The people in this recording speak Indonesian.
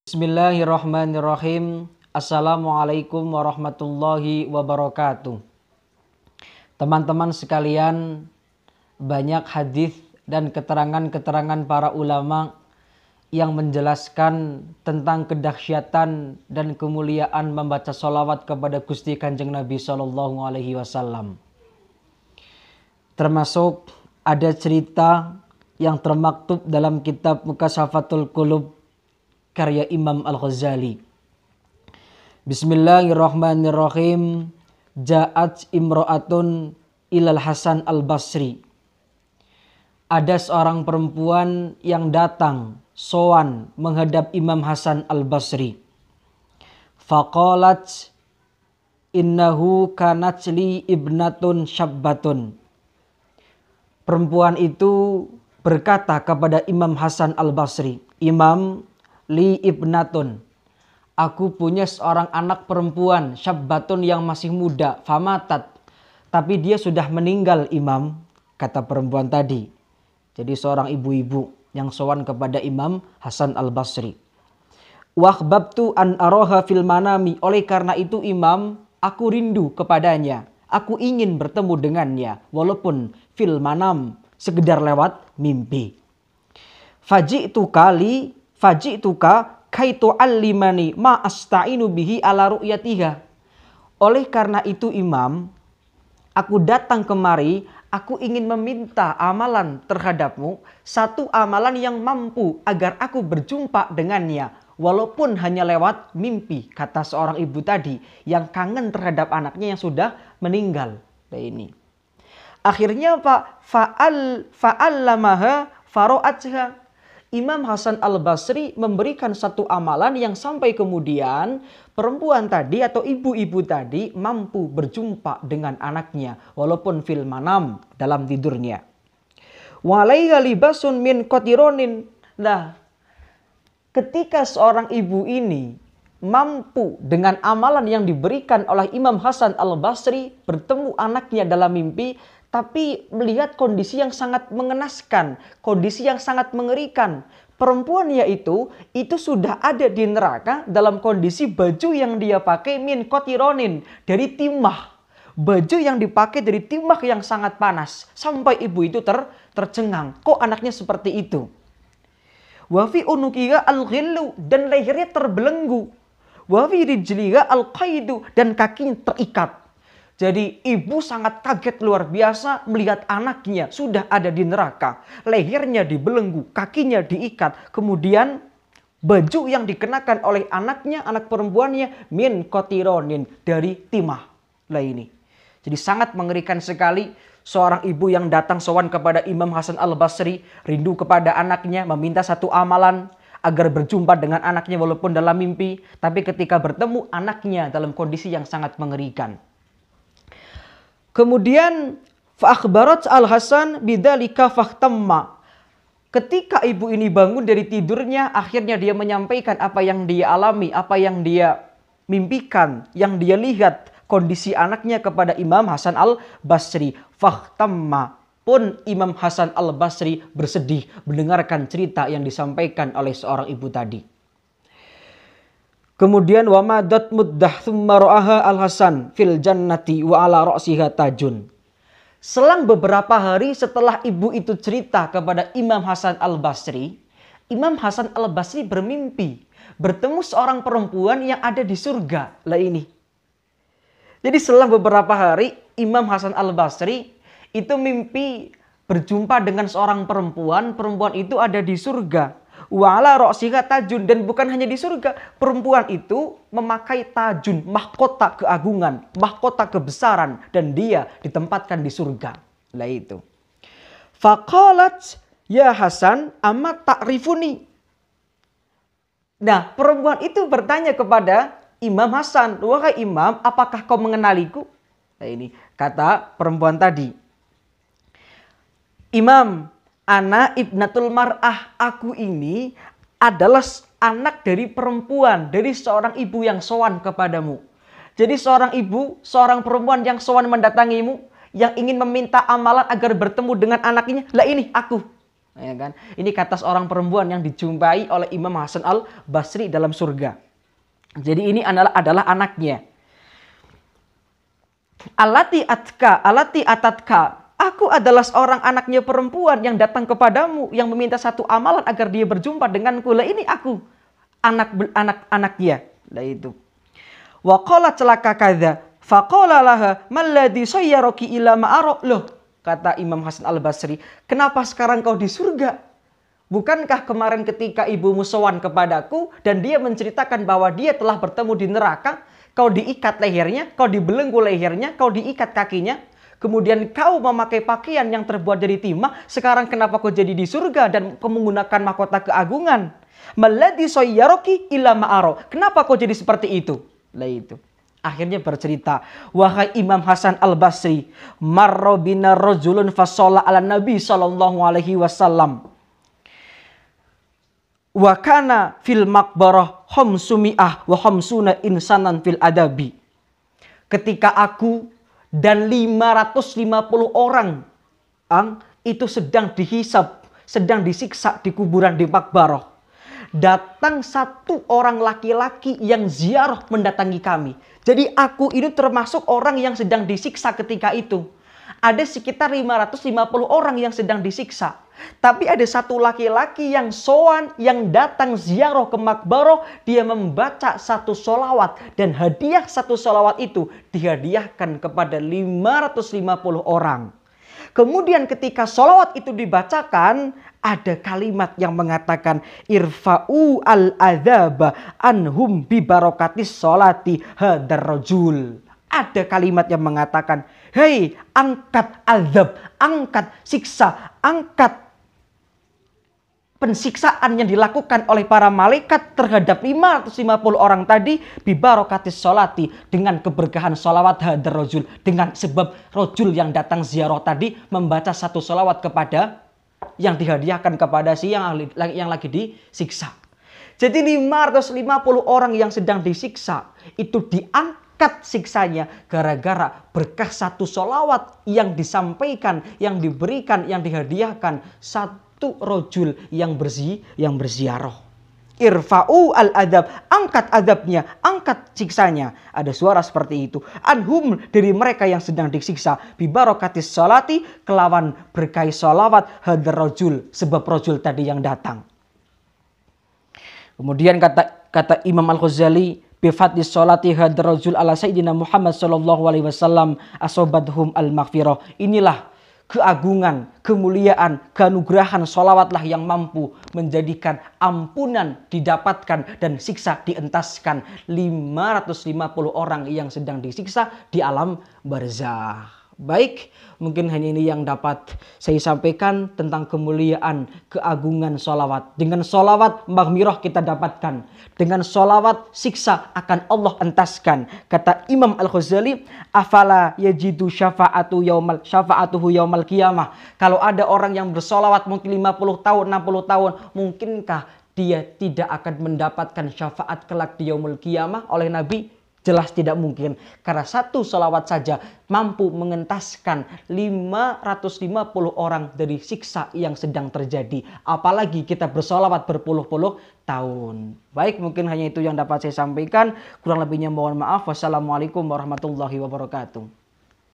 Bismillahirrahmanirrahim. Assalamualaikum warahmatullahi wabarakatuh. Teman-teman sekalian, banyak hadis dan keterangan-keterangan para ulama yang menjelaskan tentang kedahsyatan dan kemuliaan membaca sholawat kepada Gusti Kanjeng Nabi Sallallahu Alaihi Wasallam. Termasuk ada cerita yang termaktub dalam kitab Mukashafatul Qulub karya Imam Al-Ghazali. Bismillahirrahmanirrahim. Ja'at imra'atun ilal Hasan Al-Basri. Ada seorang perempuan yang datang sowan menghadap Imam Hasan Al-Basri. Faqalat innahu kanat li ibnatun syabbatun. Perempuan itu berkata kepada Imam Hasan Al-Basri, Imam, li ibnatun, aku punya seorang anak perempuan syabbatun yang masih muda, famatat, tapi dia sudah meninggal Imam, kata perempuan tadi. Jadi seorang ibu-ibu yang sowan kepada Imam Hasan Al-Basri. Wahbabtu an aroha fil manami, oleh karena itu Imam, aku rindu kepadanya, aku ingin bertemu dengannya walaupun fil manam, sekedar lewat mimpi. Faji'tuka kaitu allimani ma asta'inu bihi ala ru'yatiha. Oleh karena itu Imam, aku datang kemari, aku ingin meminta amalan terhadapmu, satu amalan yang mampu agar aku berjumpa dengannya, walaupun hanya lewat mimpi, kata seorang ibu tadi yang kangen terhadap anaknya yang sudah meninggal. Nah ini. Akhirnya Pak, fa'allamaha faro'atha. Imam Hasan Al-Basri memberikan satu amalan yang sampai kemudian perempuan tadi atau ibu-ibu tadi mampu berjumpa dengan anaknya walaupun fil manam, dalam tidurnya. Walaiha libasun min qatironin. Nah, ketika seorang ibu ini mampu dengan amalan yang diberikan oleh Imam Hasan Al-Basri bertemu anaknya dalam mimpi, tapi melihat kondisi yang sangat mengenaskan, kondisi yang sangat mengerikan. Perempuannya itu sudah ada di neraka dalam kondisi baju yang dia pakai min kotironin, dari timah. Baju yang dipakai dari timah yang sangat panas. Sampai ibu itu tercengang. Kok anaknya seperti itu? Wafi unukiha al-ghillu, dan lehernya terbelenggu. Wafi rijliha al-qaidu, dan kakinya terikat. Jadi ibu sangat kaget luar biasa melihat anaknya sudah ada di neraka. Lehernya dibelenggu, kakinya diikat. Kemudian baju yang dikenakan oleh anaknya, anak perempuannya, min kotironin, dari timah. Lah ini. Jadi sangat mengerikan sekali seorang ibu yang datang sowan kepada Imam Hasan Al-Basri, rindu kepada anaknya, meminta satu amalan agar berjumpa dengan anaknya walaupun dalam mimpi. Tapi ketika bertemu anaknya dalam kondisi yang sangat mengerikan. Kemudian fa'akhbarat Al-Hasan bidzalika fahtamma. Ketika ibu ini bangun dari tidurnya, akhirnya dia menyampaikan apa yang dia alami, apa yang dia mimpikan, yang dia lihat kondisi anaknya kepada Imam Hasan Al-Basri. Fahtamma, pun Imam Hasan Al-Basri bersedih mendengarkan cerita yang disampaikan oleh seorang ibu tadi. Kemudian wa madat muddah thumma ra'aha Al-Hasan fil jannati wa ala ra'siha tajun. Selang beberapa hari setelah ibu itu cerita kepada Imam Hasan Al-Basri, Imam Hasan Al-Basri bermimpi bertemu seorang perempuan yang ada di surga. Lah ini. Jadi selang beberapa hari Imam Hasan Al-Basri itu mimpi berjumpa dengan seorang perempuan, perempuan itu ada di surga. Wa ala ra'siha tajun, dan bukan hanya di surga, perempuan itu memakai tajun, mahkota keagungan, mahkota kebesaran, dan dia ditempatkan di surga. Lah itu. Faqalat ya Hasan amma ta'rifuni. Nah, perempuan itu bertanya kepada Imam Hasan, wahai Imam, apakah kau mengenaliku? Nah ini kata perempuan tadi. Imam, ana ibnatul mar'ah, aku ini adalah anak dari perempuan, dari seorang ibu yang sowan kepadamu. Jadi seorang ibu, seorang perempuan yang sowan mendatangimu, yang ingin meminta amalan agar bertemu dengan anaknya, lah ini aku. Ya kan? Ini kata seorang perempuan yang dijumpai oleh Imam Hasan al-Basri dalam surga. Jadi ini adalah anaknya. Alati atatka. Aku adalah seorang anaknya perempuan yang datang kepadamu, yang meminta satu amalan agar dia berjumpa denganku. Lah ini aku, anaknya. Lah itu. Wa qala celaka kadza, faqala laha malladhi sayyaraki ila ma'ara. Loh, kata Imam Hasan al-Basri, kenapa sekarang kau di surga? Bukankah kemarin ketika ibumu sowan kepadaku dan dia menceritakan bahwa dia telah bertemu di neraka, kau diikat lehernya, kau dibelenggu lehernya, kau diikat kakinya, kemudian kau memakai pakaian yang terbuat dari timah, sekarang kenapa kau jadi di surga dan kau menggunakan mahkota keagungan? Malladhi sayyaraki ila ma'ara. Kenapa kau jadi seperti itu? Lah itu. Akhirnya bercerita, wahai Imam Hasan al-Basri, marra bina rajulun fasalla ala Nabi sallallahu alaihi wasallam. Wa kana fil maqbarah khamsumi'ah wa khamsuna insanan fil adabi. Ketika aku dan 550 orang itu sedang dihisab, sedang disiksa di kuburan di Maqbarah, datang satu orang laki-laki yang ziarah mendatangi kami. Jadi aku ini termasuk orang yang sedang disiksa ketika itu. Ada sekitar 550 orang yang sedang disiksa. Tapi ada satu laki-laki yang sowan, yang datang ziarah ke Maqbarah. Dia membaca satu sholawat. Dan hadiah satu sholawat itu dihadiahkan kepada 550 orang. Kemudian ketika sholawat itu dibacakan, ada kalimat yang mengatakan, irfa'u al-adzaba anhum bibarokatis sholati hadar rajul. Ada kalimat yang mengatakan, hei, angkat azab, angkat siksa, angkat pensiksaan yang dilakukan oleh para malaikat terhadap 550 orang tadi bibarokatis sholati, dengan keberkahan sholawat hadar rajul, dengan sebab rajul yang datang ziarah tadi membaca satu sholawat kepada yang dihadiahkan kepada si yang lagi disiksa. Jadi 550 orang yang sedang disiksa itu diangkat siksanya gara-gara berkah satu sholawat yang disampaikan, yang diberikan, yang dihadiahkan satu rojul yang berziarah. Irfa'u al-adab, angkat adabnya, angkat siksanya. Ada suara seperti itu. Anhum, dari mereka yang sedang disiksa. Bibarokatis sholati, kelawan berkah sholawat hadar rojul, sebab rojul tadi yang datang. Kemudian kata Imam Al-Ghazali, bifadlis sholati hadar rajul ala sayyidina Muhammad sallallahu alaihi wasallam asobadhum al-maghfirah. Inilah keagungan, kemuliaan, keanugerahan sholawatlah yang mampu menjadikan ampunan didapatkan dan siksa dientaskan 550 orang yang sedang disiksa di alam barzah. Baik, mungkin hanya ini yang dapat saya sampaikan tentang kemuliaan, keagungan sholawat. Dengan sholawat maghfirah kita dapatkan. Dengan sholawat siksa akan Allah entaskan. Kata Imam Al-Ghazali, afala yajidu syafa'atuhu yaumal qiyamah. Kalau ada orang yang bersolawat mungkin 50 tahun, 60 tahun, mungkinkah dia tidak akan mendapatkan syafaat kelak di yaumul qiyamah oleh Nabi? Jelas tidak mungkin, karena satu sholawat saja mampu mengentaskan 550 orang dari siksa yang sedang terjadi. Apalagi kita bersolawat berpuluh-puluh tahun. Baik, mungkin hanya itu yang dapat saya sampaikan. Kurang lebihnya mohon maaf. Wassalamualaikum warahmatullahi wabarakatuh.